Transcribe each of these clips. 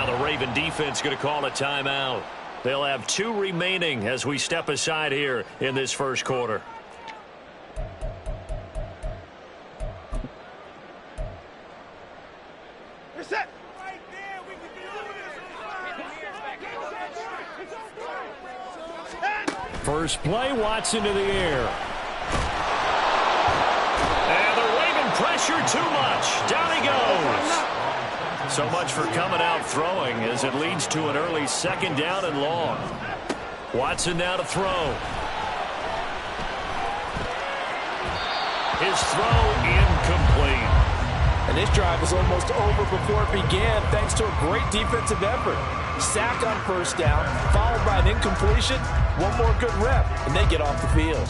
Now the Raven defense going to call a timeout. They'll have 2 remaining as we step aside here in this first quarter. First play, Watson to the air. And the Raven pressure too much. Down he goes. So much for coming out throwing as it leads to an early 2nd down and long. Watson now to throw. His throw incomplete. And this drive is almost over before it began thanks to a great defensive effort. Sack on first down, followed by an incompletion. One more good rep, and they get off the field.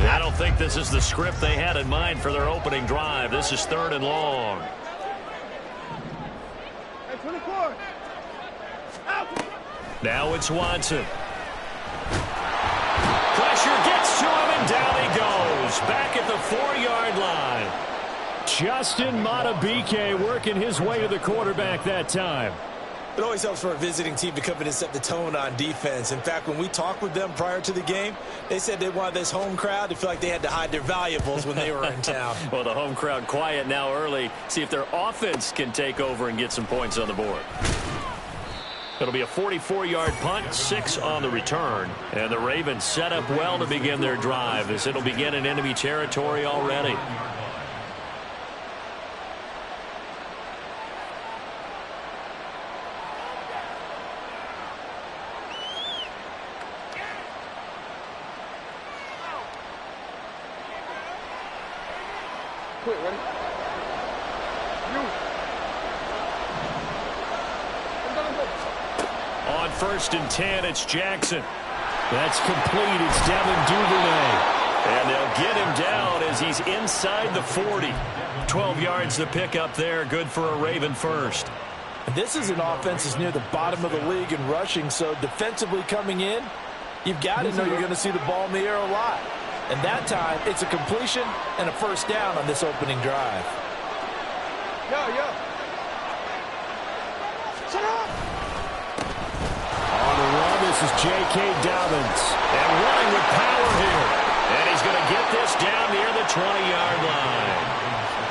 I don't think this is the script they had in mind for their opening drive. This is 3rd and long. Now it's Watson. Pressure gets to him, and down he goes. Back at the 4-yard line. Justin Matabike working his way to the quarterback that time. It always helps for a visiting team to come in and set the tone on defense. In fact, when we talked with them prior to the game, they said they wanted this home crowd to feel like they had to hide their valuables when they were in town. Well, the home crowd quiet now early. See if their offense can take over and get some points on the board. It'll be a 44-yard punt, 6 on the return. And the Ravens set up well to begin their drive as it'll begin in enemy territory already. Ready? On 1st and 10, it's Jackson. That's complete. It's Devin Duvernay. And they'll get him down as he's inside the 40. 12 yards to pick up there. Good for a Raven first. This is an offense that's near the bottom of the league in rushing, so defensively coming in, you've got to know you're going to see the ball in the air a lot. And that time, it's a completion and a first down on this opening drive. Shut up! On the run, this is J.K. Dobbins. And running with power here. And he's going to get this down near the 20-yard line.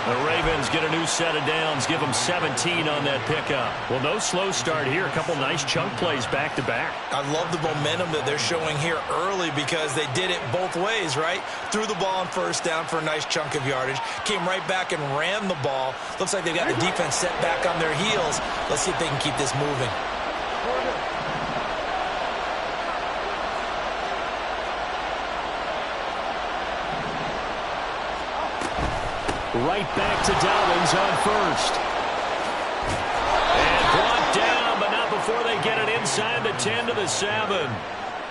The Ravens get a new set of downs, give them 17 on that pickup. Well, no slow start here. A couple nice chunk plays back-to-back. I love the momentum that they're showing here early because they did it both ways, right? Threw the ball on first down for a nice chunk of yardage. Came right back and ran the ball. Looks like they've got the defense set back on their heels. Let's see if they can keep this moving. Right back to Dobbins on first. And brought down, but not before they get it inside the 10 to the 7.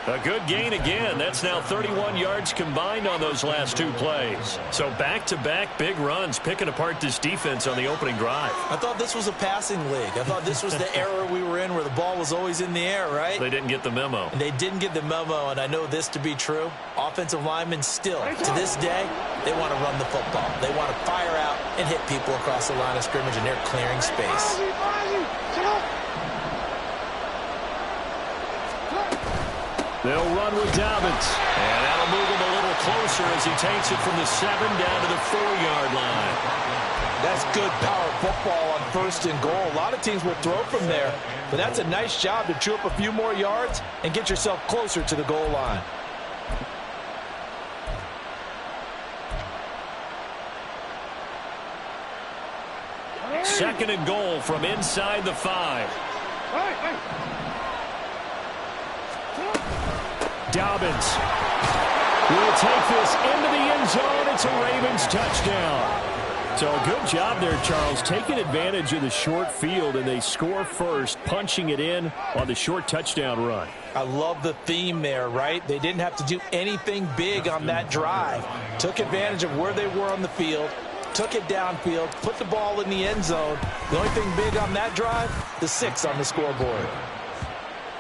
A good gain again. That's now 31 yards combined on those last 2 plays. So back-to-back big runs, picking apart this defense on the opening drive. I thought this was a passing league. I thought this was the era we were in where the ball was always in the air, right? They didn't get the memo. And they didn't get the memo, and I know this to be true. Offensive linemen still, to this day, they want to run the football. They want to fire out and hit people across the line of scrimmage, and they're clearing space. They'll run with Dobbins. And that'll move him a little closer as he takes it from the 7 down to the 4-yard line. That's good power football on 1st and goal. A lot of teams will throw from there, but that's a nice job to chew up a few more yards and get yourself closer to the goal line. Second and goal from inside the 5. Dobbins will take this into the end zone. It's a Ravens touchdown. So a good job there, Charles, taking advantage of the short field, and they score first, punching it in on the short touchdown run. I love the theme there, right? They didn't have to do anything big on that drive. Took advantage of where they were on the field, took it downfield, put the ball in the end zone. The only thing big on that drive, the 6 on the scoreboard.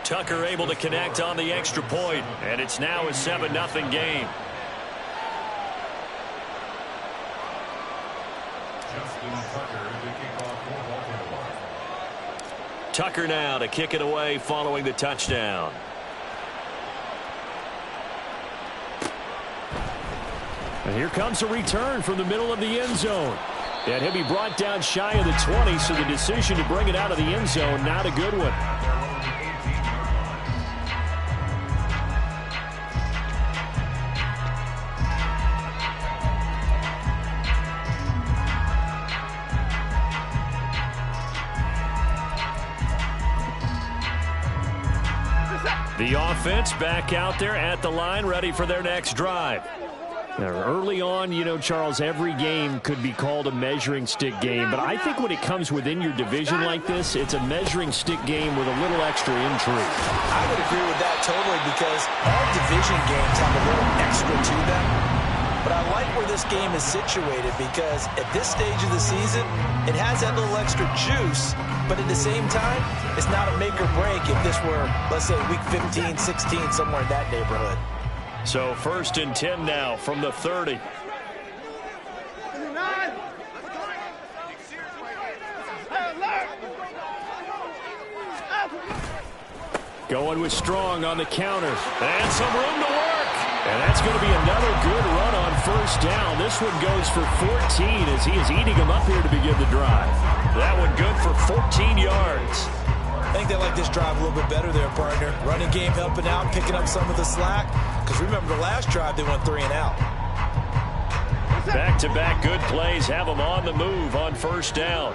Tucker able to connect on the extra point, and it's now a 7-0 game. Tucker now to kick it away following the touchdown. And here comes a return from the middle of the end zone. And he'll be brought down shy of the 20, so the decision to bring it out of the end zone, not a good one. The offense back out there at the line, ready for their next drive. Now, early on, you know, Charles, every game could be called a measuring stick game. But I think when it comes within your division like this, it's a measuring stick game with a little extra intrigue. I would agree with that totally, because all division games have a little extra to them. But I like where this game is situated, because at this stage of the season, it has that little extra juice. But at the same time, it's not a make or break if this were, let's say, week 15, 16, somewhere in that neighborhood. So 1st and 10 now from the 30. Going with Strong on the counter. And some room to work. And that's going to be another good run on 1st down. This one goes for 14 as he is eating them up here to begin the drive. That one good for 14 yards. I think they like this drive a little bit better there, partner. Running game helping out, picking up some of the slack. Because remember, the last drive, they went 3 and out. Back-to-back good plays have them on the move on 1st down.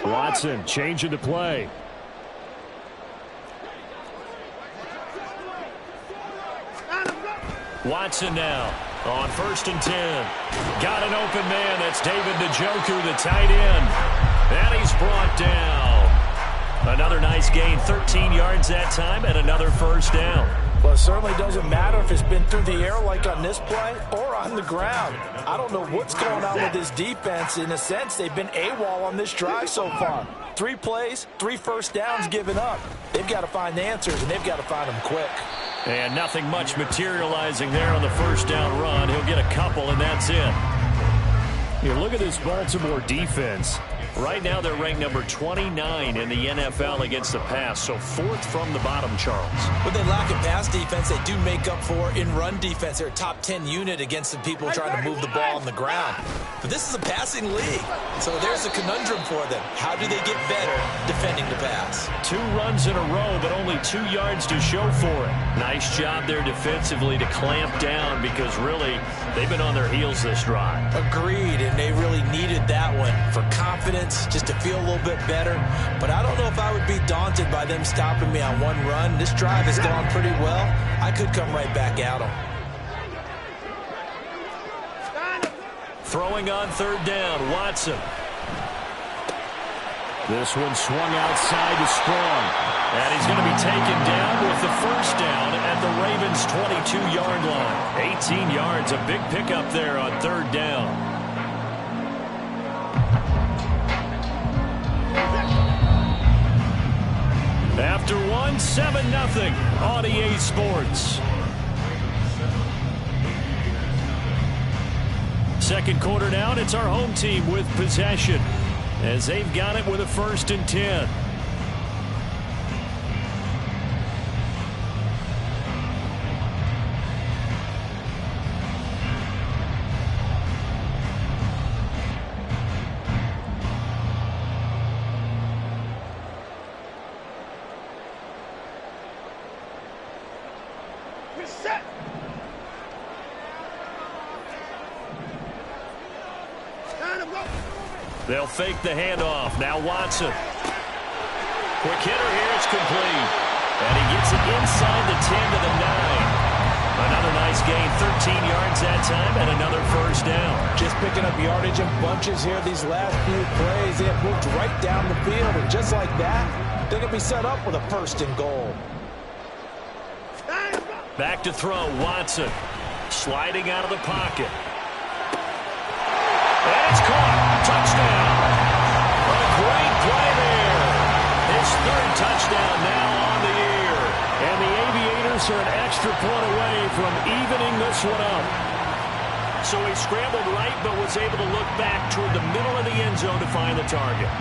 Watson changing the play. Watson now on 1st and 10. Got an open man. That's David Njoku, the tight end. And he's brought down. Another nice gain, 13 yards that time, and another 1st down. Well, it certainly doesn't matter if it's been through the air like on this play or on the ground. I don't know what's going on with this defense. In a sense, they've been AWOL on this drive so far. 3 plays, 3 1st downs given up. They've got to find answers, and they've got to find them quick. And nothing much materializing there on the 1st down run. He'll get a couple, and that's it. You look at this Baltimore defense. Right now, they're ranked number 29 in the NFL against the pass, so 4th from the bottom, Charles. But they lack in pass defense. They do make up for in run defense. They're a top 10 unit against the people trying to move the ball on the ground. But this is a passing league, so there's a conundrum for them. How do they get better defending the pass? 2 runs in a row, but only 2 yards to show for it. Nice job there defensively to clamp down, because really, they've been on their heels this drive. Agreed, and they really needed that one for confidence, just to feel a little bit better. But I don't know if I would be daunted by them stopping me on 1 run. This drive has gone pretty well. I could come right back at them. Throwing on 3rd down, Watson. This one swung outside to Strong. And he's going to be taken down with the 1st down at the Ravens' 22-yard line. 18 yards, a big pickup there on 3rd down. After 1, 7-0 on EA Sports. 2nd quarter now, and it's our home team with possession, as they've got it with a 1st and 10. They'll fake the handoff. Now Watson. Quick hitter here. It's complete. And he gets it inside the 10 to the 9. Another nice gain. 13 yards that time and another 1st down. Just picking up yardage in bunches here these last few plays. They have moved right down the field. And just like that, they're going to be set up with a 1st and goal. Back to throw. Watson. Sliding out of the pocket. And it's caught. Touchdown. A great play there. His 3rd touchdown now on the year. And are an extra point away from evening this one up. So he scrambled right, but was able to look back toward the middle of the end zone to find the target.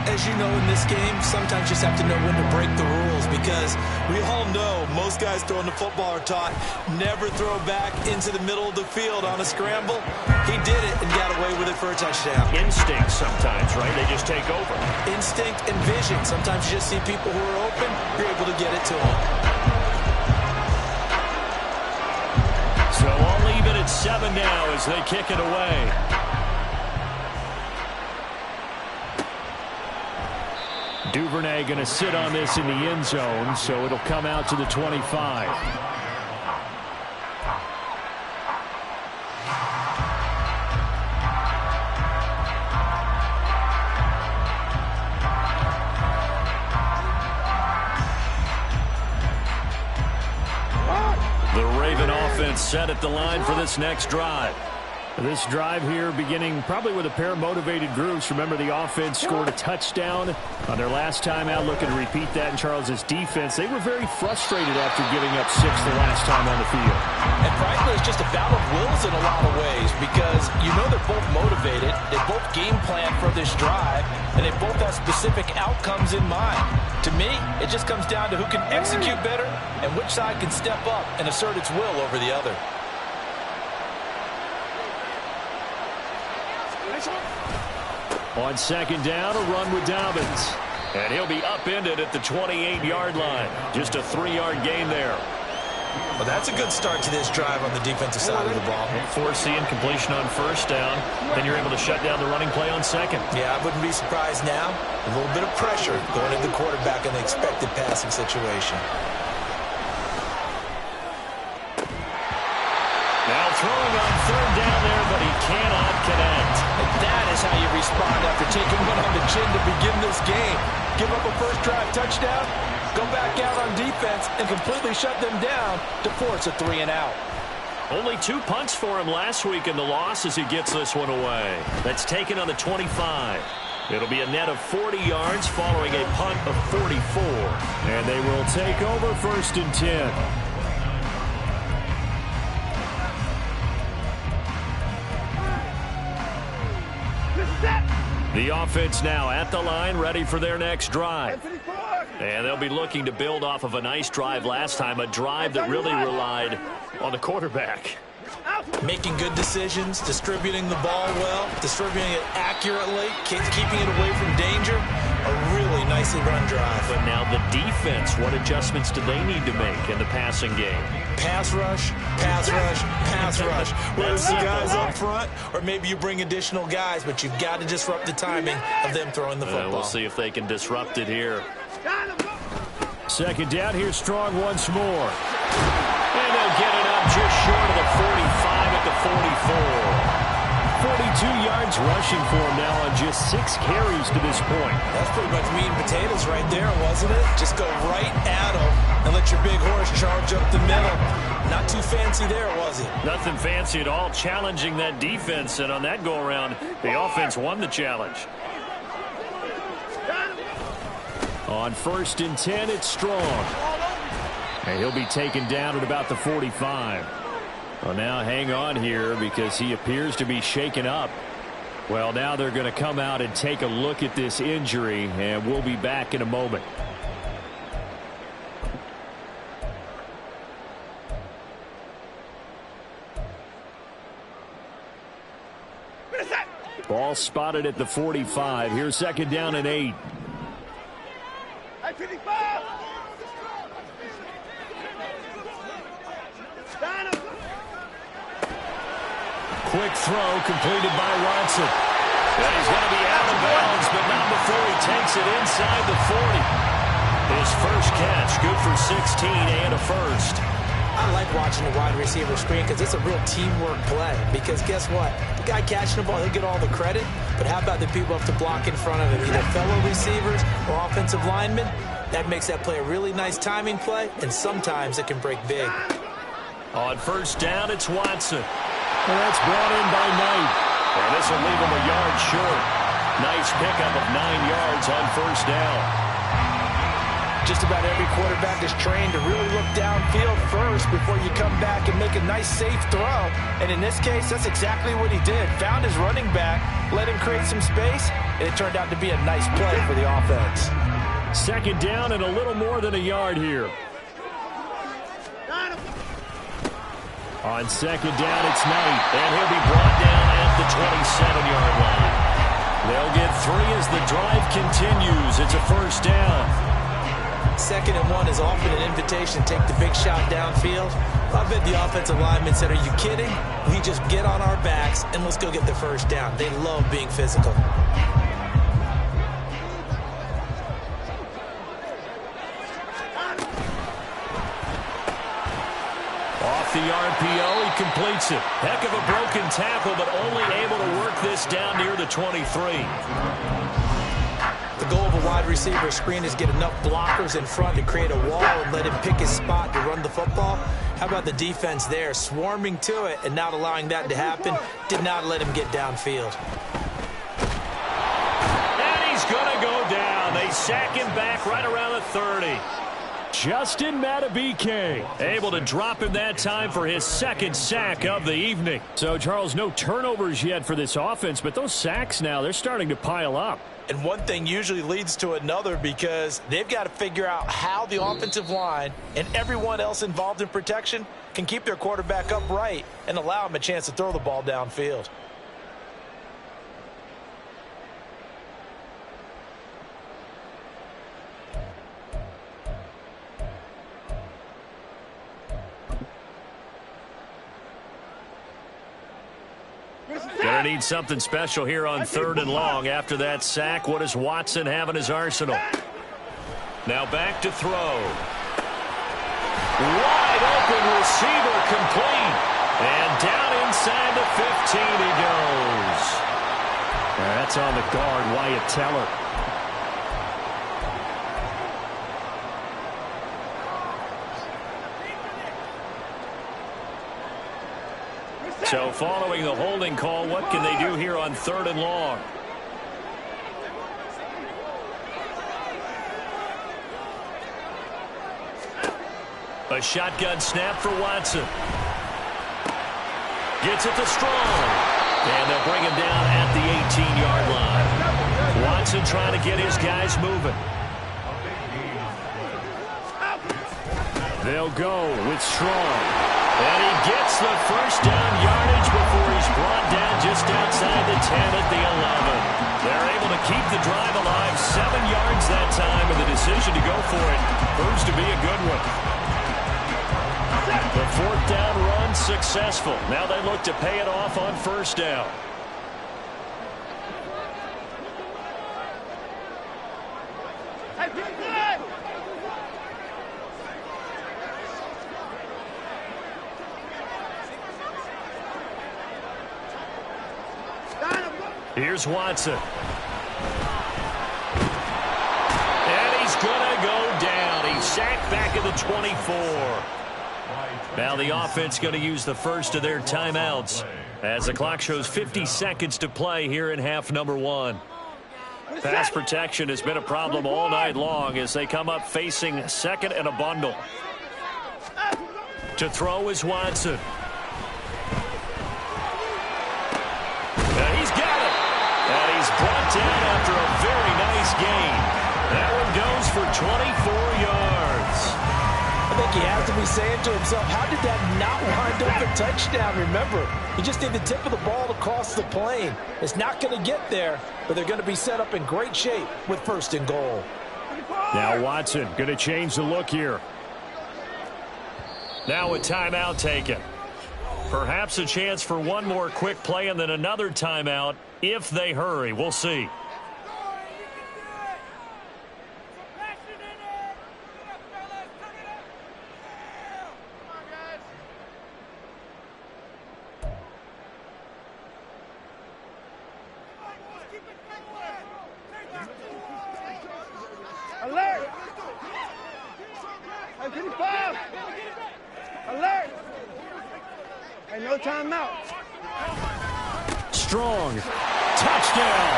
As you know, in this game, sometimes you just have to know when to break the rules, because we all know most guys throwing the football are taught never throw back into the middle of the field on a scramble. He did it and got away with it for a touchdown. Instinct sometimes, right? They just take over. Instinct and vision. Sometimes you just see people who are open, you're able to get it to them. So all even at 7 now as they kick it away. Duvernay going to sit on this in the end zone, so it'll come out to the 25. The Raven offense set at the line for this next drive. This drive here beginning probably with a pair of motivated groups. Remember, the offense scored a touchdown on their last time out. Looking to repeat that in Charles's defense. They were very frustrated after giving up 6 the last time on the field. And frankly, it's just a battle of wills in a lot of ways, because you know they're both motivated. They both game plan for this drive, and they both have specific outcomes in mind. To me, it just comes down to who can execute better and which side can step up and assert its will over the other. On second down, a run with Dobbins. And he'll be upended at the 28-yard line. Just a 3-yard gain there. Well, that's a good start to this drive on the defensive side of the ball. Forcing completion on first down. Then you're able to shut down the running play on second. Yeah, I wouldn't be surprised now. A little bit of pressure going into the quarterback in the expected passing situation. Now throwing on third down there, but he cannot connect. And that is how you respond after taking one on the chin to begin this game. Give up a first drive touchdown, go back out on defense, and completely shut them down to force a 3-and-out. Only 2 punts for him last week in the loss as he gets this one away. That's taken on the 25. It'll be a net of 40 yards following a punt of 44. And they will take over 1st and 10. The offense now at the line, ready for their next drive. And they'll be looking to build off of a nice drive last time, a drive that really relied on the quarterback. Making good decisions, distributing the ball well, distributing it accurately, keeping it away from danger. A really nicely run drive. But now the defense, what adjustments do they need to make in the passing game? Pass rush, pass rush, pass rush. Whether it's the guys up front or maybe you bring additional guys, but you've got to disrupt the timing of them throwing the football. We'll see if they can disrupt it here. Second down here, strong once more. And they'll get it up just short of the 45 at the 44. 42 yards rushing for him now on just 6 carries to this point. That's pretty much meat and potatoes right there, wasn't it? Just go right at him and let your big horse charge up the middle. Not too fancy there, was it? Nothing fancy at all, challenging that defense, and on that go-around, the offense won the challenge. On 1st and 10, it's Strong. And he'll be taken down at about the 45. Well, now hang on here because he appears to be shaken up. Well, now they're going to come out and take a look at this injury, and we'll be back in a moment. Ball spotted at the 45. Here's second down and 8. Quick throw completed by Watson. And he's going to be out of bounds, but not before he takes it inside the 40. His first catch, good for 16 and a first. I like watching the wide receiver screen because it's a real teamwork play. Because guess what? The guy catching the ball, he'll get all the credit. But how about the people up to block in front of him, either fellow receivers or offensive linemen? That makes that play a really nice timing play, and sometimes it can break big. On first down, it's Watson. And that's brought in by Knight. And this will leave him a yard short. Nice pickup of 9 yards on first down. Just about every quarterback is trained to really look downfield first before you come back and make a nice, safe throw. And in this case, that's exactly what he did. Found his running back, let him create some space, and it turned out to be a nice play for the offense. Second down and a little more than a yard here. On second down, it's Knight. And he'll be brought down at the 27-yard line. They'll get 3 as the drive continues. It's a first down. 2nd and 1 is often an invitation to take the big shot downfield. I bet the offensive lineman said, are you kidding? We just get on our backs and let's go get the first down. They love being physical. Off the RPO, he completes it. Heck of a broken tackle, but only able to work this down near the 23. The goal of a wide receiver screen is get enough blockers in front to create a wall and let him pick his spot to run the football. How about the defense there, swarming to it and not allowing that to happen? Did not let him get downfield. And he's going to go down. They sack him back right around the 30. Justin Madubuike able to drop him that time for his 2nd sack of the evening. So, Charles, no turnovers yet for this offense, but those sacks now, they're starting to pile up. And one thing usually leads to another because they've got to figure out how the offensive line and everyone else involved in protection can keep their quarterback upright and allow him a chance to throw the ball downfield. Gonna need something special here on 3rd and long. After that sack, what does Watson have in his arsenal? Now back to throw. Wide open receiver complete. And down inside the 15 he goes. That's on the guard, Wyatt Teller. So following the holding call, what can they do here on 3rd and long? A shotgun snap for Watson. Gets it to Strong. And they'll bring him down at the 18-yard line. Watson trying to get his guys moving. They'll go with Strong. And he gets the first down yardage before he's brought down just outside the 10 at the 11. They're able to keep the drive alive, 7 yards that time, and the decision to go for it proves to be a good one. The 4th down run successful. Now they look to pay it off on 1st down. Here's Watson. And he's going to go down. He's sacked back at the 24. Now the offense going to use the first of their timeouts as the clock shows 50 seconds to play here in half number 1. Pass protection has been a problem all night long as they come up facing 2nd and a bundle. To throw is Watson. Brought down after a very nice gain. That one goes for 24 yards. I think he has to be saying to himself, how did that not wind up a touchdown? Remember, he just did the tip of the ball across the plane. It's not going to get there, but they're going to be set up in great shape with 1st and goal. Now Watson going to change the look here. Now a timeout taken. Perhaps a chance for one more quick play and then another timeout if they hurry. We'll see. Alert! 55! Alert! Hey, no timeout. Strong. Touchdown.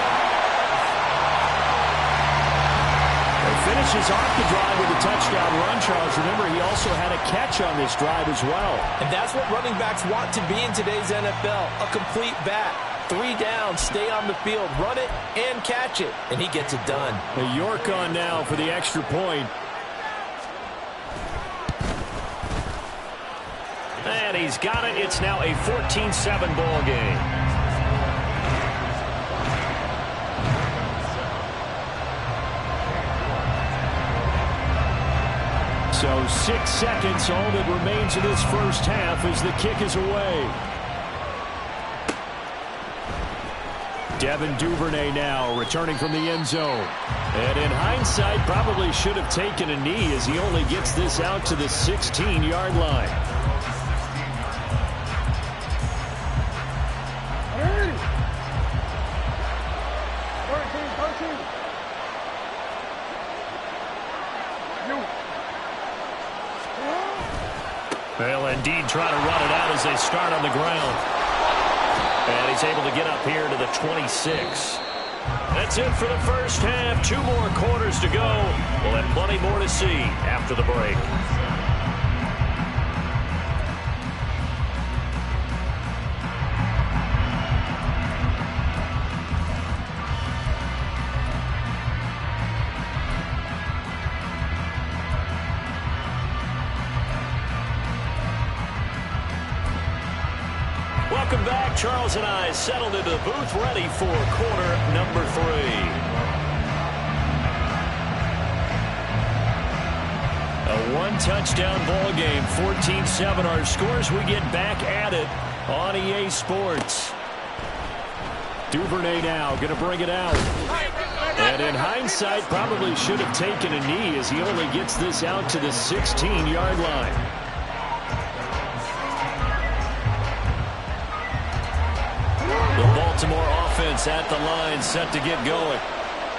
finishes off the drive with a touchdown run, Charles. Remember, he also had a catch on this drive as well. And that's what running backs want to be in today's NFL, a complete back. 3 down, stay on the field, run it, and catch it. And he gets it done. A York on now for the extra point. And he's got it. It's now a 14-7 ball game. So 6 seconds, all that remains in this first half as the kick is away. Devin Duvernay now returning from the end zone. And in hindsight, probably should have taken a knee as he only gets this out to the 16-yard line. They'll indeed try to run it out as they start on the ground. And he's able to get up here to the 26. That's it for the first half. 2 more quarters to go. We'll have plenty more to see after the break. Welcome back. Charles and I settled into the booth ready for quarter number 3. A 1-touchdown ball game, 14-7 our scores. We get back at it on EA Sports. Duvernay now going to bring it out. And in hindsight, probably should have taken a knee as he only gets this out to the 16-yard line. The Baltimore offense at the line, set to get going.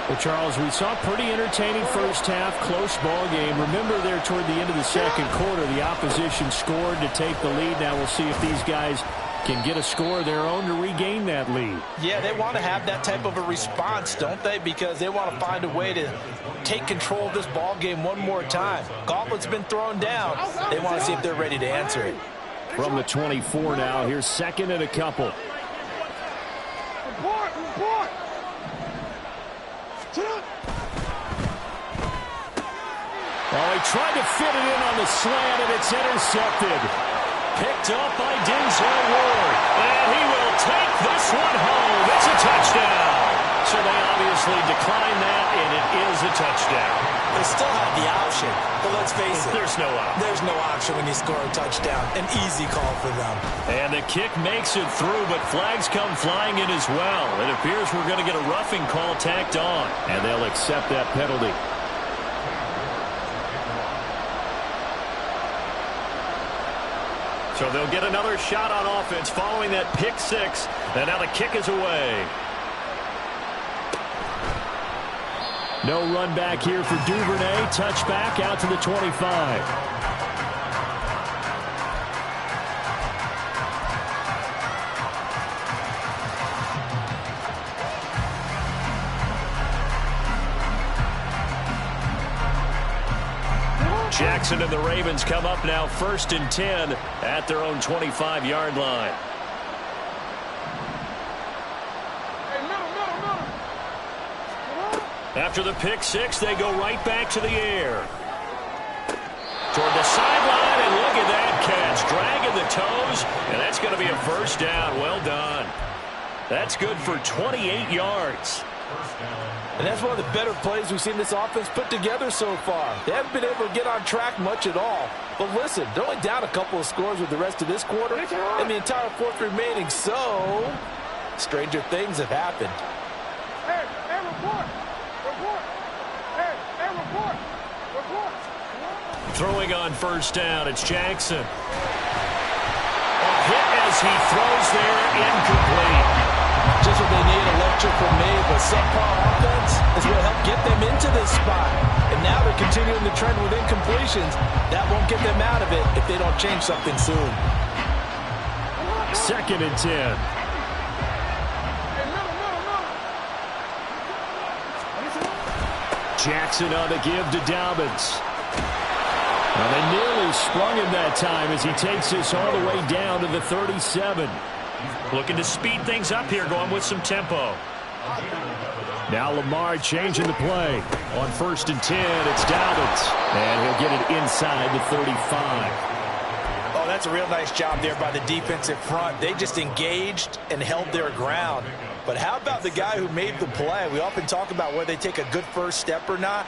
Well, Charles, we saw a pretty entertaining first half, close ball game. Remember there toward the end of the second quarter, the opposition scored to take the lead. Now we'll see if these guys can get a score of their own to regain that lead. Yeah, they want to have that type of a response, don't they? Because they want to find a way to take control of this ball game one more time. Gauntlet's been thrown down. They want to see if they're ready to answer it. From the 24 now, here's second and a couple. Oh, he tried to fit it in on the slant, and it's intercepted. Picked up by Denzel Ward. And he will take this one home. It's a touchdown. So they obviously declined that, and it is a touchdown. They still have the option, but let's face it. There's no option. There's no option when you score a touchdown. An easy call for them. And the kick makes it through, but flags come flying in as well. It appears we're going to get a roughing call tacked on. And they'll accept that penalty. So they'll get another shot on offense following that pick 6. And now the kick is away. No run back here for Duvernay. Touchback out to the 25. Jackson and the Ravens come up now 1st and 10 at their own 25-yard line. After the pick 6, they go right back to the air. Toward the sideline, and look at that catch. Dragging the toes, and that's going to be a first down. Well done. That's good for 28 yards. And that's one of the better plays we've seen this offense put together so far. They haven't been able to get on track much at all. But listen, they're only down a couple of scores with the rest of this quarter and the entire fourth remaining. So, stranger things have happened. Hey, report. Report. Throwing on first down, it's Jackson. A hit as he throws there, incomplete. Just what they need, a lecture from me, but subpar offense is what helped get them into this spot. And now they're continuing the trend with incompletions. That won't get them out of it if they don't change something soon. 2nd and 10. Jackson on the give to Dobbins. Well, they nearly sprung him that time as he takes this all the way down to the 37. Looking to speed things up here, going with some tempo. Now Lamar changing the play. On 1st and 10, it's Dobbins. And he'll get it inside the 35. Oh, that's a real nice job there by the defensive front. They just engaged and held their ground. But how about the guy who made the play? We often talk about whether they take a good first step or not.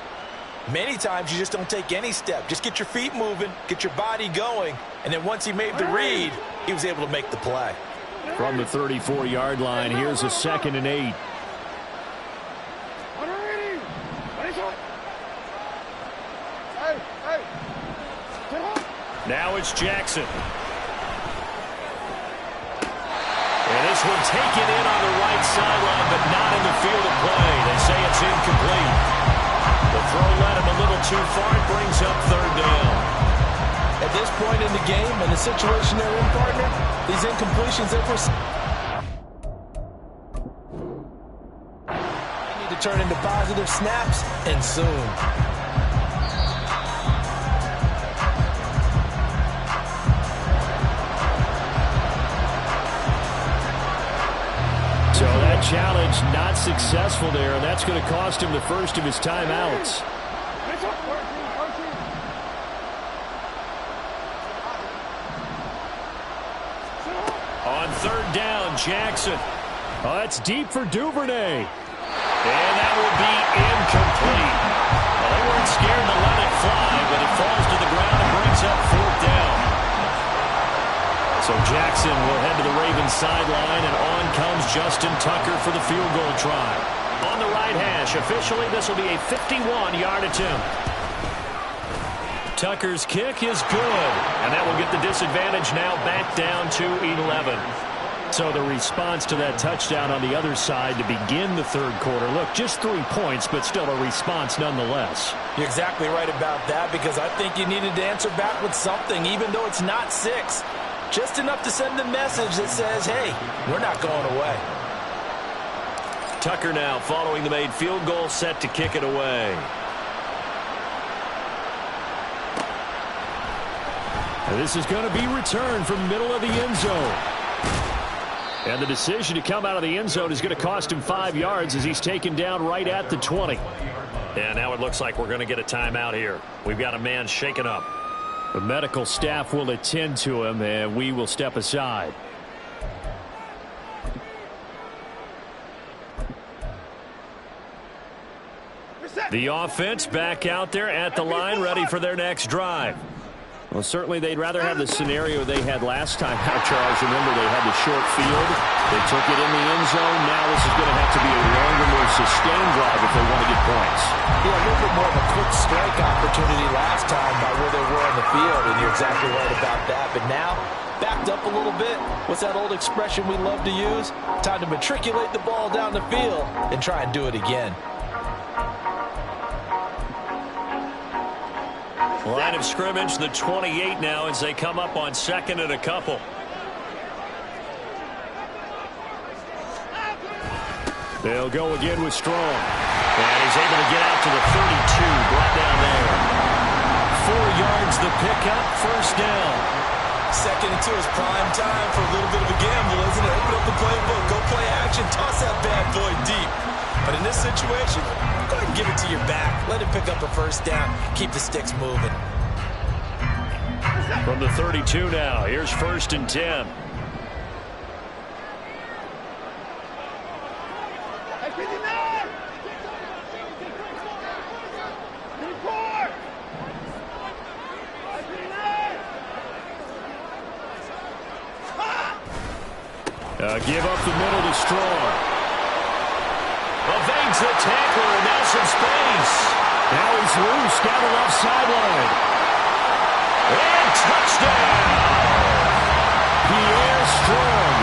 Many times you just don't take any step. Just get your feet moving, get your body going, and then once he made the read, he was able to make the play. From the 34-yard line, here's a 2nd and 8. Now it's Jackson. And this one taken in on the right sideline, but not in the field of play. They say it's incomplete. The throw led him a little too far. It brings up 3rd down. At this point in the game, and the situation they're in, partner, these incompletions they need to turn into positive snaps, and soon. So that challenge not successful there, and that's going to cost him the first of his timeouts. On 3rd down, Jackson. Oh, that's deep for Duvernay. And that will be incomplete. Well, they weren't scared to let it fly, but it falls to the ground and brings up 4th down. So Jackson will head to the Ravens sideline, and on comes Justin Tucker for the field goal try. On the right hash, officially this will be a 51-yard attempt. Tucker's kick is good, and that will get the disadvantage now back down to 11. So the response to that touchdown on the other side to begin the 3rd quarter. Look, just 3 points, but still a response nonetheless. You're exactly right about that, because I think you needed to answer back with something, even though it's not 6. Just enough to send the message that says, hey, we're not going away. Tucker now following the made field goal, set to kick it away. And this is going to be returned from the middle of the end zone. And the decision to come out of the end zone is going to cost him 5 yards as he's taken down right at the 20. And now it looks like we're going to get a timeout here. We've got a man shaken up. The medical staff will attend to him, and we will step aside. The offense back out there at the line, ready for their next drive. Well, certainly they'd rather have the scenario they had last time out, Charles. Remember, they had the short field. They took it in the end zone. Now this is going to have to be a longer, more sustained drive if they want to get points. Yeah, a little bit more of a quick strike opportunity last time by where they were on the field, and you're exactly right about that. But now, backed up a little bit. What's that old expression we love to use? Time to matriculate the ball down the field and try and do it again. Line of scrimmage, the 28 now as they come up on 2nd and a couple. They'll go again with Strong. And he's able to get out to the 32, brought down there. 4 yards the pickup, 1st down. 2nd and 2 is prime time for a little bit of a gamble, isn't it? Open up the playbook, go play action, toss that bad boy deep. But in this situation, go ahead and give it to your back. Let it pick up a 1st down. Keep the sticks moving. From the 32 now, here's 1st and 10. Give up the middle to Strong. Evades the tackler, and now some space. Now he's loose down the left sideline. And touchdown! Pierre Strong,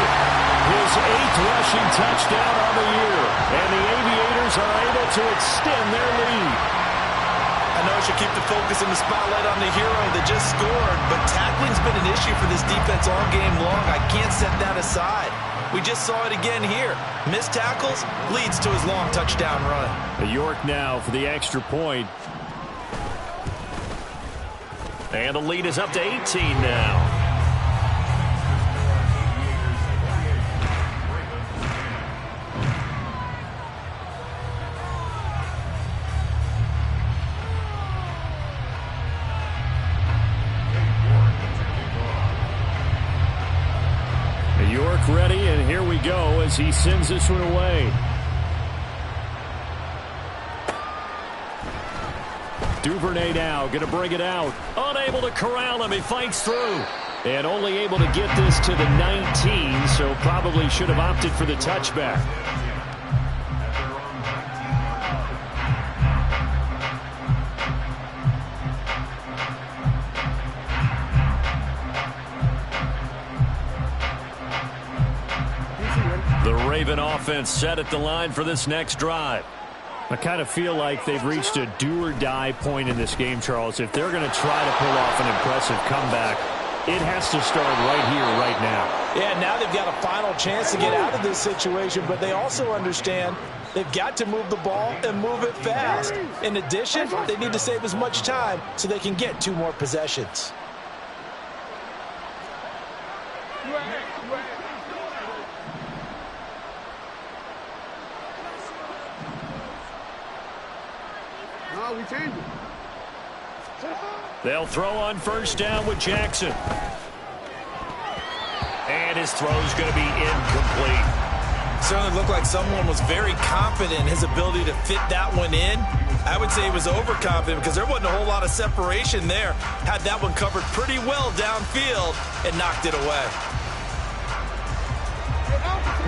his 8th rushing touchdown on the year. And the Aviators are able to extend their lead. I know I should keep the focus and the spotlight on the hero that just scored, but tackling's been an issue for this defense all game long. I can't set that aside. We just saw it again here. Missed tackles leads to his long touchdown run. York now for the extra point. And the lead is up to 18 now. York ready, and here we go as he sends this one away. Duvernay now going to bring it out. Unable to corral him. He fights through. And only able to get this to the 19, so probably should have opted for the touchback. The Raven offense set at the line for this next drive. I kind of feel like they've reached a do-or-die point in this game, Charles. If they're going to try to pull off an impressive comeback, it has to start right here, right now. Yeah, now they've got a final chance to get out of this situation, but they also understand they've got to move the ball and move it fast. In addition, they need to save as much time so they can get 2 more possessions. We changed it. They'll throw on first down with Jackson. And his throw's going to be incomplete. Certainly looked like someone was very confident in his ability to fit that one in. I would say he was overconfident because there wasn't a whole lot of separation there. Had that one covered pretty well downfield and knocked it away.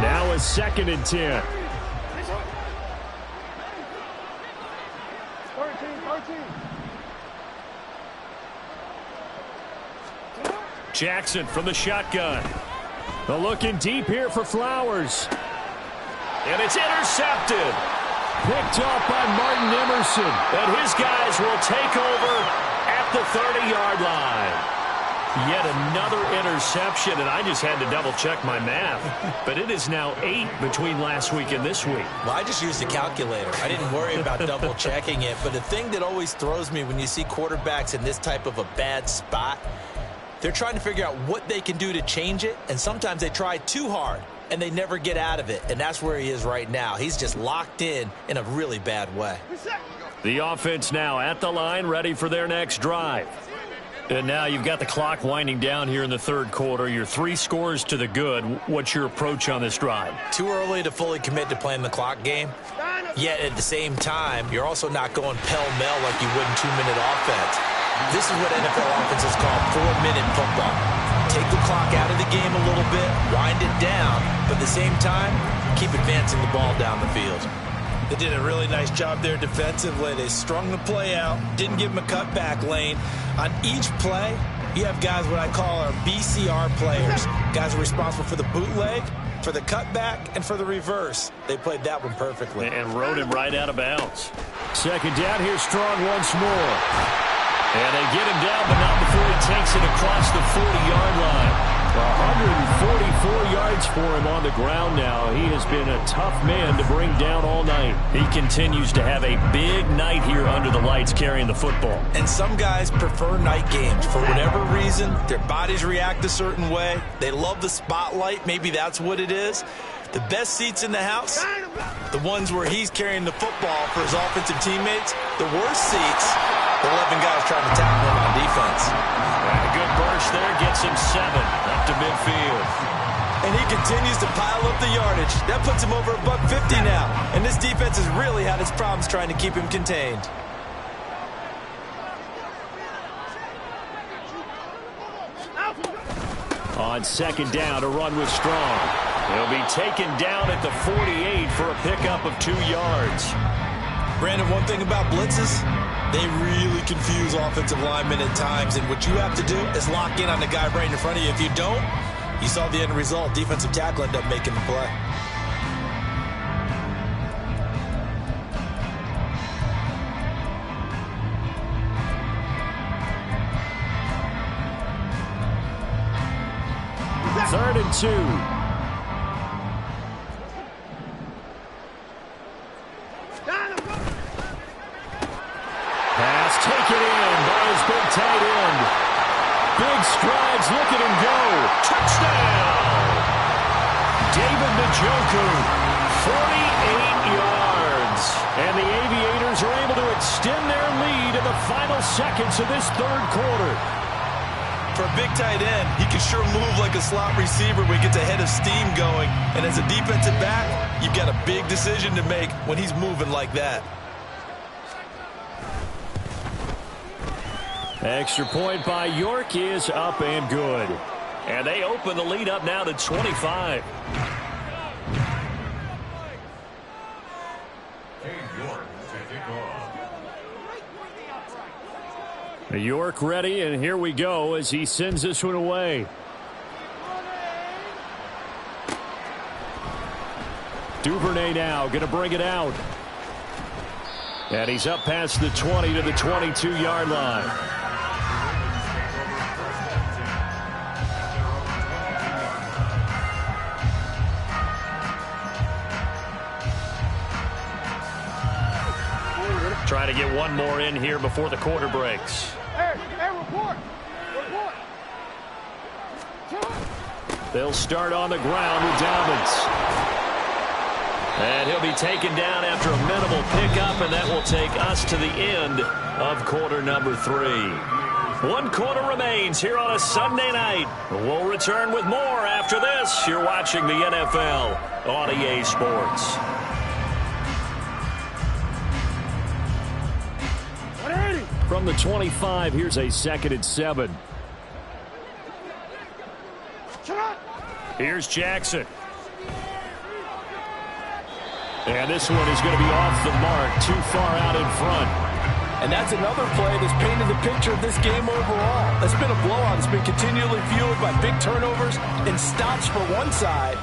Now a 2nd and 10. 13. Jackson from the shotgun. They're looking deep here for Flowers. And it's intercepted. Picked up by Martin Emerson. And his guys will take over at the 30-yard line. Yet another interception, and I just had to double-check my math. But it is now 8 between last week and this week. Well, I just used a calculator. I didn't worry about double-checking it. But the thing that always throws me when you see quarterbacks in this type of a bad spot, they're trying to figure out what they can do to change it, and sometimes they try too hard, and they never get out of it. And that's where he is right now. He's just locked in a really bad way. The offense now at the line, ready for their next drive. And now you've got the clock winding down here in the 3rd quarter. You're 3 scores to the good. What's your approach on this drive? Too early to fully commit to playing the clock game. Yet at the same time, you're also not going pell-mell like you would in 2-minute offense. This is what NFL offenses call 4-minute football. Take the clock out of the game a little bit, wind it down, but at the same time, keep advancing the ball down the field. They did a really nice job there defensively. They strung the play out, didn't give him a cutback lane. On each play, you have guys what I call our BCR players. Guys are responsible for the bootleg, for the cutback, and for the reverse. They played that one perfectly. And rode him right out of bounds. 2nd down here, Strong once more. And they get him down, but not before he takes it across the 40-yard line. 144 yards for him on the ground now. He has been a tough man to bring down all night. He continues to have a big night here under the lights carrying the football. And some guys prefer night games. For whatever reason, their bodies react a certain way. They love the spotlight. Maybe that's what it is. The best seats in the house, the ones where he's carrying the football for his offensive teammates. The worst seats, the 11 guys trying to tackle him on defense. And a good burst there gets him 7 up to midfield. And he continues to pile up the yardage. That puts him over $150 now. And this defense has really had its problems trying to keep him contained. On 2nd down, to run with Strong. He'll be taken down at the 48 for a pickup of 2 yards. Brandon, one thing about blitzes, they really confuse offensive linemen at times. And what you have to do is lock in on the guy right in front of you. If you don't, you saw the end result. Defensive tackle ended up making the play. Third and 2. record. 48 yards. And the Aviators are able to extend their lead in the final seconds of this third quarter. For a big tight end, he can sure move like a slot receiver when he gets a head of steam going. And as a defensive back, you've got a big decision to make when he's moving like that. Extra point by York is up and good. And they open the lead up now to 25. York ready, and here we go as he sends this one away. Duvernay now going to bring it out. And he's up past the 20 to the 22-yard line. Try to get one more in here before the quarter breaks. Hey, report. They'll start on the ground with Dobbins. And he'll be taken down after a minimal pickup, and that will take us to the end of quarter number 3. 1 quarter remains here on a Sunday night. We'll return with more after this. You're watching the NFL on EA Sports. From the 25, here's a 2nd and 7. Here's Jackson. And this one is going to be off the mark, too far out in front. And that's another play that's painted the picture of this game overall. It's been a blowout. It's been continually fueled by big turnovers and stops for one side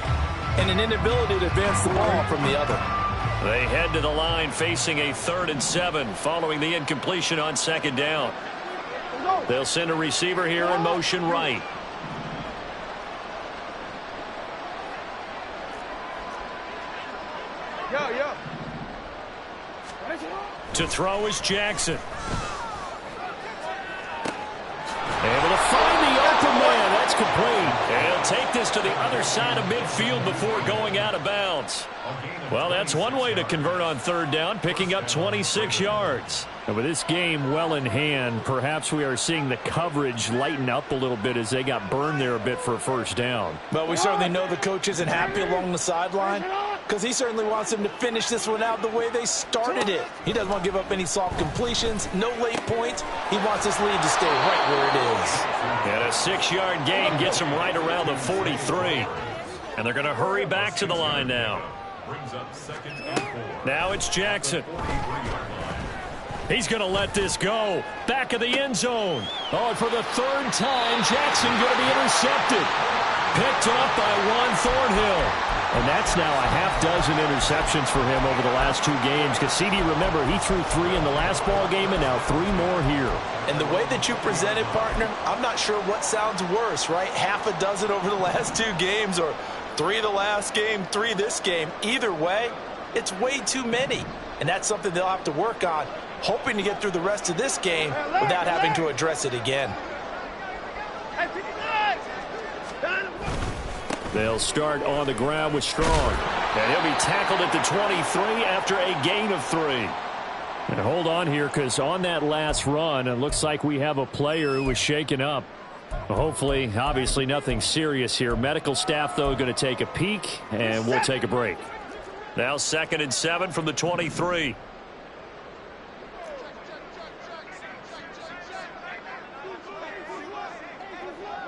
and an inability to advance the ball from the other. They head to the line facing a 3rd and 7 following the incompletion on 2nd down. They'll send a receiver here in motion right. To throw is Jackson. Able to find the open man. That's complete. And he'll take this to the other side of midfield before going out of bounds. Well, that's one way to convert on 3rd down, picking up 26 yards. And with this game well in hand, perhaps we are seeing the coverage lighten up a little bit as they got burned there a bit for a 1st down. But we certainly know the coach isn't happy along the sideline because he certainly wants them to finish this one out the way they started it. He doesn't want to give up any soft completions, no late points. He wants this lead to stay right where it is. And a 6-yard gain gets him right around the 43. And they're going to hurry back to the line now. Now it's Jackson. He's going to let this go. Back of the end zone. Oh, and for the 3rd time, Jackson going to be intercepted. Picked up by Juan Thornhill. And that's now a half-dozen interceptions for him over the last 2 games. Because CD, remember, he threw 3 in the last ball game and now 3 more here. And the way that you present it, partner, I'm not sure what sounds worse, right? Half a dozen over the last 2 games or 3 the last game, 3 this game. Either way, it's way too many. And that's something they'll have to work on, hoping to get through the rest of this game without having to address it again. They'll start on the ground with Strong. And he'll be tackled at the 23 after a gain of 3. And hold on here, because on that last run, it looks like we have a player who was shaken up. Hopefully, obviously nothing serious here. Medical staff, though, going to take a peek, and we'll take a break. Now 2nd and 7 from the 23.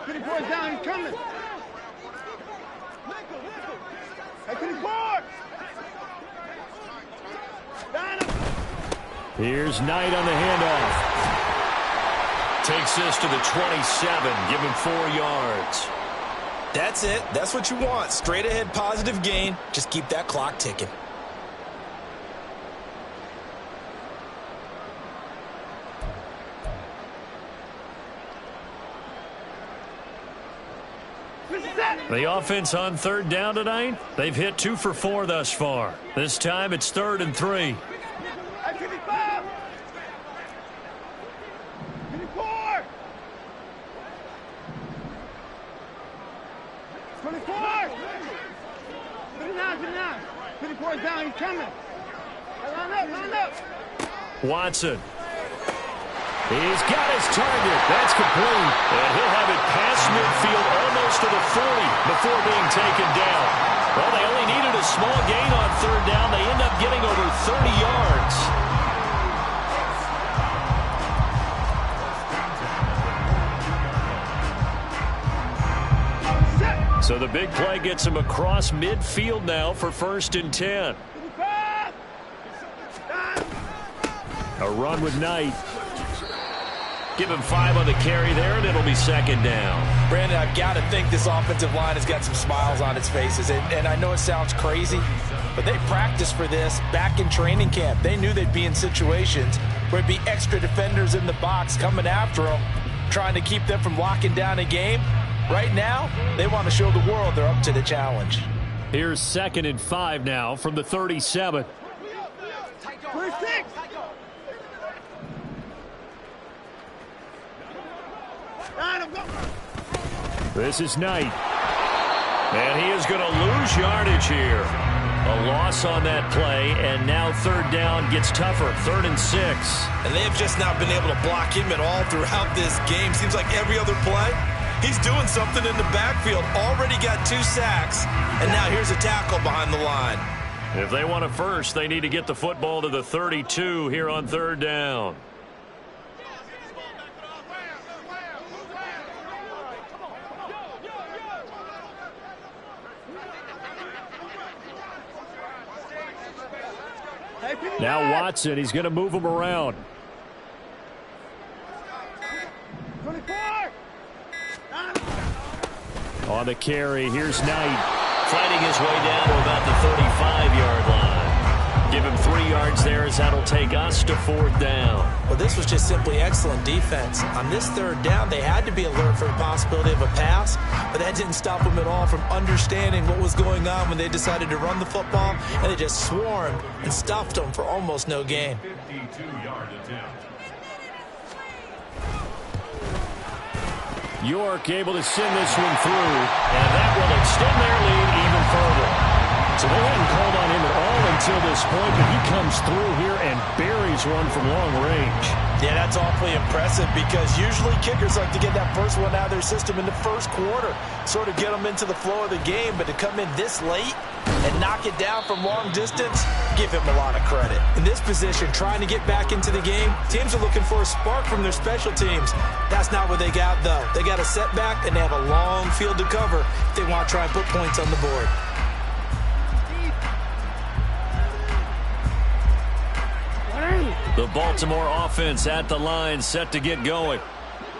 Get the boys down, he's coming. Hey, to the board. Here's Knight on the handoff. Takes this to the 27, give him 4 yards. That's it. That's what you want. Straight ahead positive gain. Just keep that clock ticking. The offense on 3rd down tonight, they've hit 2 for 4 thus far. This time it's 3rd and 3. down. 50 points down, he's coming. Line up. Watson. He's got his target. That's complete. And he'll have it past midfield almost to the 40 before being taken down. Well, they only needed a small gain on third down. They end up getting over 30 yards. So the big play gets him across midfield now for 1st and 10. A run with Knight. Give him 5 on the carry there, and it'll be 2nd down. Brandon, I've got to think this offensive line has got some smiles on its faces. And I know it sounds crazy, but they practiced for this back in training camp. They knew they'd be in situations where there'd be extra defenders in the box coming after them, trying to keep them from locking down a game. Right now, they want to show the world they're up to the challenge. Here's 2nd and 5 now from the 37. 26. This is Knight. And he is going to lose yardage here. A loss on that play, and now 3rd down gets tougher. 3rd and 6. And they have just not been able to block him at all throughout this game. Seems like every other play, he's doing something in the backfield. Already got 2 sacks, and now here's a tackle behind the line. If they want a first, they need to get the football to the 32 here on 3rd down. Now Watson, he's going to move him around. 24. On the carry, here's Knight. Fighting his way down to about the 35-yard line. Give him 3 yards there as that'll take us to 4th down. Well, this was just simply excellent defense. On this 3rd down, they had to be alert for the possibility of a pass, but that didn't stop them at all from understanding what was going on when they decided to run the football, and they just swarmed and stuffed them for almost no gain. 52-yard attempt. York able to send this one through. And that will extend their lead even further. So they hadn't called on him at all until this point, but he comes through here and buries one from long range. Yeah, that's awfully impressive because usually kickers like to get that first one out of their system in the first quarter, sort of get them into the flow of the game, but to come in this late and knock it down from long distance, give him a lot of credit. In this position, trying to get back into the game, teams are looking for a spark from their special teams. That's not what they got, though. They got a setback, and they have a long field to cover if they want to try and put points on the board. The Baltimore offense at the line, set to get going.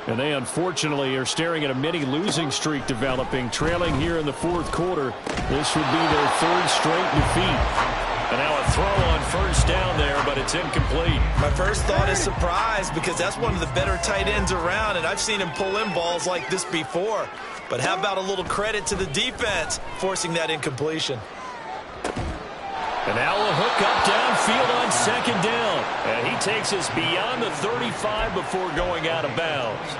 And they unfortunately are staring at a mini losing streak developing, trailing here in the 4th quarter. This would be their 3rd straight defeat. And now a throw on 1st down there, but it's incomplete. My first thought is surprise because that's one of the better tight ends around, and I've seen him pull in balls like this before. But how about a little credit to the defense forcing that incompletion? And now a hook up downfield on 2nd down. And he takes us beyond the 35 before going out of bounds.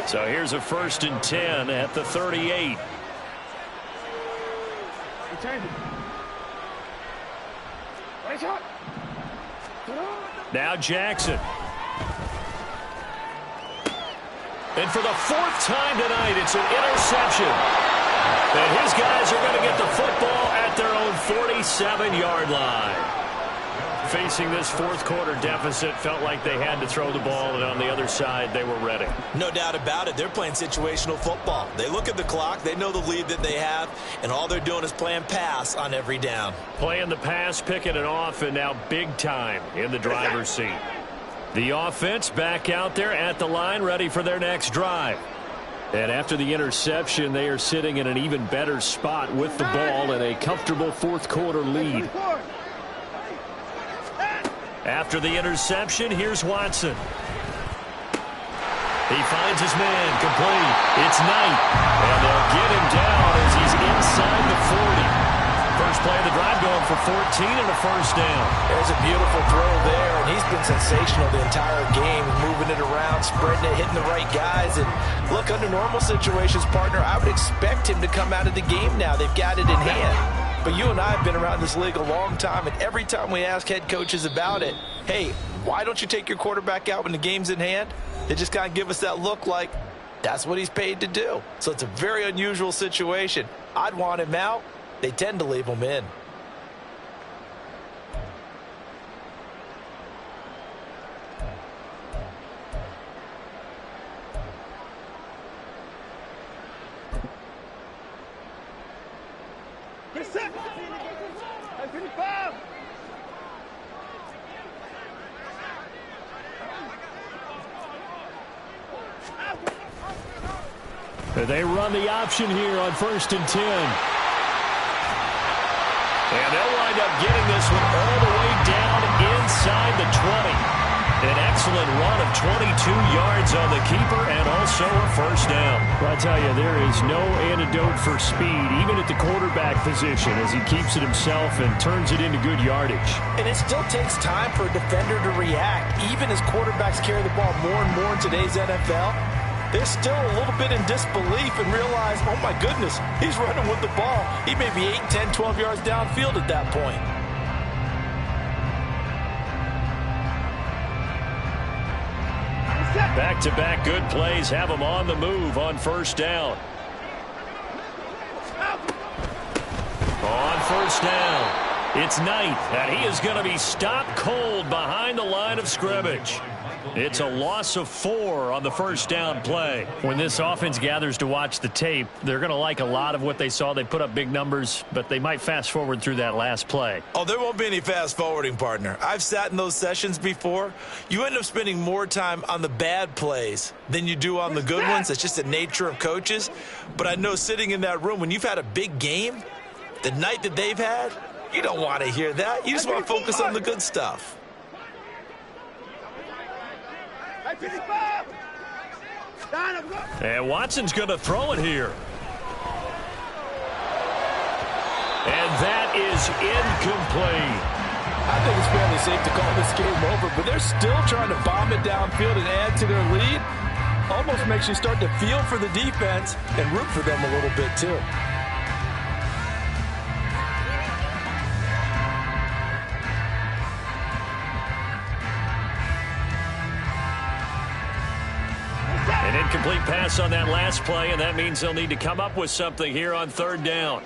So here's a 1st and 10 at the 38. Now Jackson. And for the 4th time tonight, it's an interception. And his guys are going to get the football at their own 47-yard line. Facing this 4th quarter deficit, felt like they had to throw the ball, and on the other side, they were ready. No doubt about it. They're playing situational football. They look at the clock, they know the lead that they have, and all they're doing is playing pass on every down. Playing the pass, picking it off, and now big time in the driver's seat. The offense back out there at the line, ready for their next drive. And after the interception, they are sitting in an even better spot with the ball and a comfortable 4th quarter lead. After the interception, here's Watson. He finds his man, complete. It's Knight. And they'll get him down as he's inside the 40. First play of the drive going for 14 and a 1st down. There's a beautiful throw there, and he's been sensational the entire game, moving it around, spreading it, hitting the right guys. And look, under normal situations, partner, I would expect him to come out of the game now. They've got it in hand. But you and I have been around this league a long time, and every time we ask head coaches about it, hey, why don't you take your quarterback out when the game's in hand? They just kind of give us that look like that's what he's paid to do. So it's a very unusual situation. I'd want him out. They tend to leave him in. Get set. Hey, 55. They run the option here on 1st and 10. And they'll wind up getting this one all the way down inside the 20. An excellent run of 22 yards on the keeper and also a first down. Well, I tell you, there is no antidote for speed, even at the quarterback position, as he keeps it himself and turns it into good yardage. And it still takes time for a defender to react. Even as quarterbacks carry the ball more and more in today's NFL, they're still a little bit in disbelief and realize, oh my goodness, he's running with the ball. He may be 8, 10, 12 yards downfield at that point. Back-to-back good plays have him on the move on first down. On first down, it's Knight, and he is going to be stopped cold behind the line of scrimmage. It's a loss of 4 on the first down play. When this offense gathers to watch the tape, they're going to like a lot of what they saw. They put up big numbers, but they might fast forward through that last play. Oh, there won't be any fast forwarding, partner. I've sat in those sessions before. You end up spending more time on the bad plays than you do on the good ones. It's just the nature of coaches. But I know sitting in that room, when you've had a big game, the night that they've had, you don't want to hear that. You just want to focus on the good stuff. And Watson's going to throw it here. And that is incomplete. I think it's fairly safe to call this game over, but they're still trying to bomb it downfield and add to their lead. Almost makes you start to feel for the defense and root for them a little bit too. An incomplete pass on that last play, and that means they'll need to come up with something here on third down.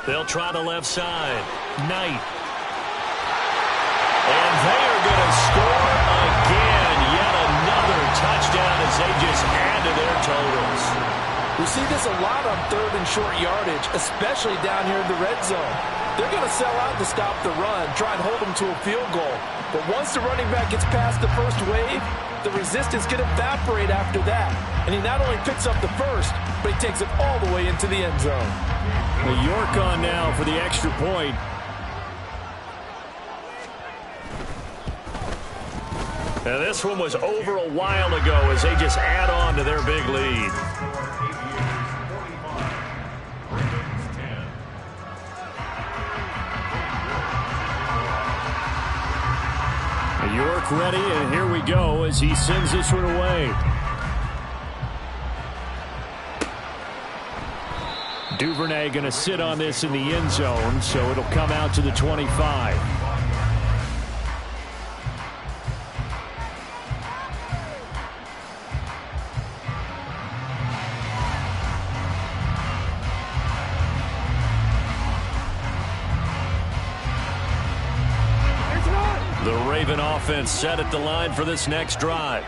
They'll try the left side. Knight. And they are going to score again. Yet another touchdown as they just add to their totals. We see this a lot on third and short yardage, especially down here in the red zone. They're going to sell out to stop the run, try and hold them to a field goal. But once the running back gets past the first wave, the resistance can evaporate after that. And he not only picks up the first, but he takes it all the way into the end zone. York on now for the extra point. Now this one was over a while ago as they just add on to their big lead. York ready, and here we go as he sends this one away. Duvernay going to sit on this in the end zone, so it'll come out to the 25. The Raven offense set at the line for this next drive.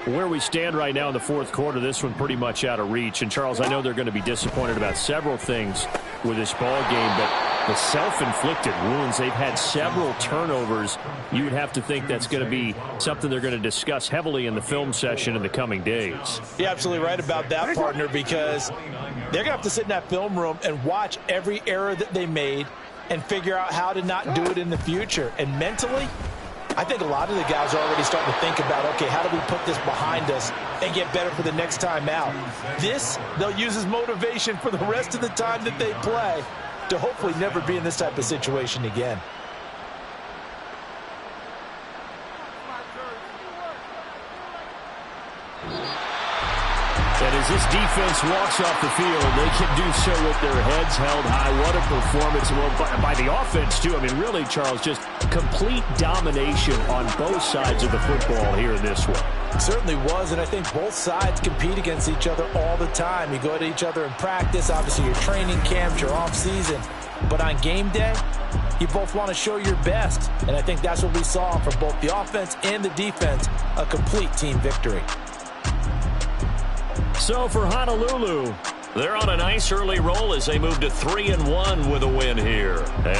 Where we stand right now in the fourth quarter, this one pretty much out of reach. And, Charles, I know they're going to be disappointed about several things with this ball game, but the self-inflicted wounds, they've had several turnovers. You would have to think that's going to be something they're going to discuss heavily in the film session in the coming days. You're absolutely right about that, partner, because they're going to have to sit in that film room and watch every error that they made and figure out how to not do it in the future. And mentally, I think a lot of the guys are already starting to think about, okay, how do we put this behind us and get better for the next time out? This, they'll use as motivation for the rest of the time that they play to hopefully never be in this type of situation again. As this defense walks off the field, they can do so with their heads held high. What a performance. Well, by the offense, too. I mean, really, Charles, just complete domination on both sides of the football here in this one. It certainly was, and I think both sides compete against each other all the time. You go to each other in practice, obviously your training camps, your off-season. But on game day, you both want to show your best. And I think that's what we saw from both the offense and the defense, a complete team victory. So for Honolulu, they're on a nice early roll as they move to 3-1 with a win here. And